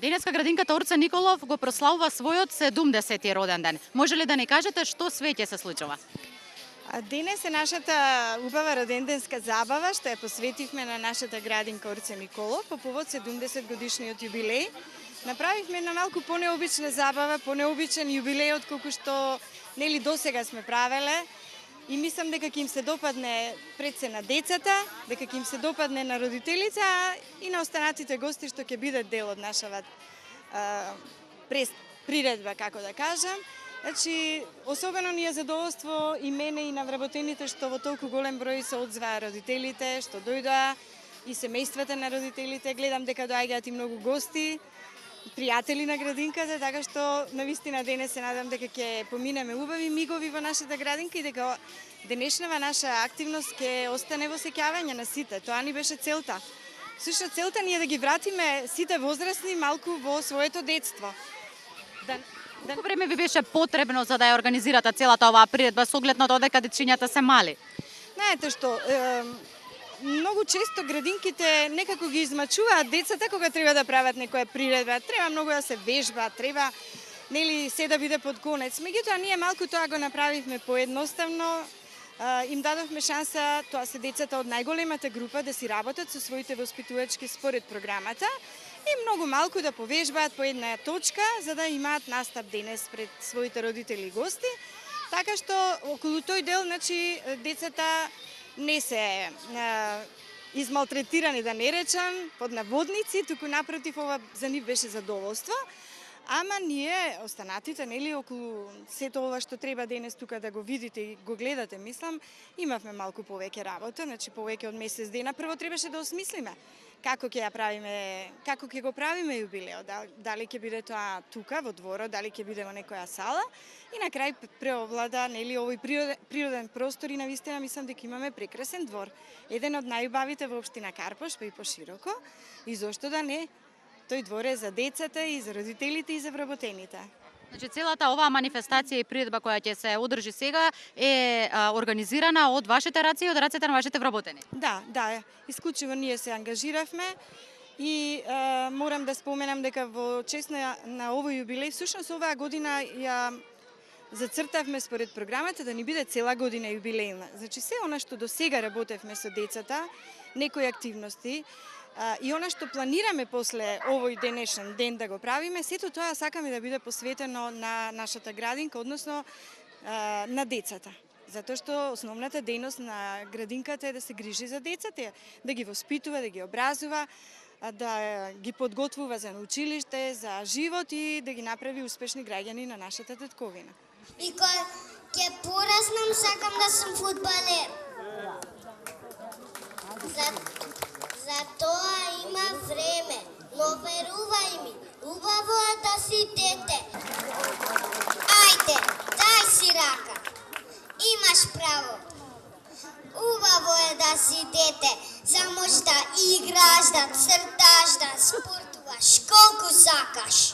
Денеска градинката Орце Николов го прославува својот 70-ти роден ден. Може ли да ни кажете што све ќе се случува? Денес е нашата убава роденденска забава, што ја посветивме на нашата градинка Орце Николов по повод 70 годишниот јубилеј. Направивме една малку понеобична забава, понеобичен јубилеј од колку што нели досега сме правеле. И мислам дека ќе им се допадне пред се на децата, дека ќе им се допадне на родителите и на останатите гости што ќе бидат дел од нашава приредба, како да кажам. Значи, особено ни е задоволство и мене и на вработените што во толку голем број се одзваа родителите, што дојдоа и семејствата на родителите. Гледам дека доаѓаат и многу гости, пријатели на градинката, така што навистина денес се надам дека ќе поминеме убави мигови во нашата градинка и дека денешнава наша активност ќе остане во сеќавање на сите. Тоа ни беше целта. Сушто целта ни е да ги вратиме сите возрастни малку во своето детство. Колку време ви беше потребно за да ја организирате целата оваа приредба со оглед на тоа дека дечињата се мали? Знаете што, многу често градинките некако ги измачуваат децата кога треба да прават некоја приредба. Треба многу да се вежба, треба нели се да биде под конец. Меѓутоа ние малку тоа го направивме поедноставно. Им дадовме шанса, тоа се децата од најголемата група, да си работат со своите воспитувачки според програмата и многу малку да повежбаат по една точка за да имаат настап денес пред своите родители и гости. Така што околу тој дел, значи децата не се измалтретирани, да не речам, под наводници, туку напротив, ова за нив беше задоволство. Ама ние, останатите, нели, околу сето ова што треба денес тука да го видите и го гледате, мислам, имавме малку повеќе работа, значи повеќе од месец дена. Прво требаше да осмислиме како ќе ја правиме, како ќе го правиме јубилеот, дали ќе биде тоа тука во дворот, дали ќе биде во некоја сала и на крај преовлада, нели, овој природен простор и навистина мислам дека имаме прекрасен двор. Еден од најубавите во општина Карпош, па и пошироко, и зошто да не? Тој двор е за децата и за родителите и за вработените. Значи целата оваа манифестација и приредба која ќе се одржи сега е организирана од вашите раци и од рацете на вашите вработени. Да, исклучиво ние се ангажиравме и морам да споменам дека во чест на овој јубилеј, всушност оваа година ја зацртавме според програмата да ни биде цела година јубилејна. Значи се она што до сега работевме со децата, некои активности, и она што планираме после овој денешен ден да го правиме, сето тоа сакаме да биде посветено на нашата градинка, односно на децата. Затоа што основната дејност на градинката е да се грижи за децата, да ги воспитува, да ги образува, да ги подготвува за училиште, за живот и да ги направи успешни граѓани на нашата татковина. И кога ќе пораснам сакам да сум фудбалер. За тоа има време, но верувај ми, убаво е да си дете. Ајде, дај си рака. Имаш право. Убаво е да си дете, за можеш да играш, да црташ, да спортуваш, колку сакаш.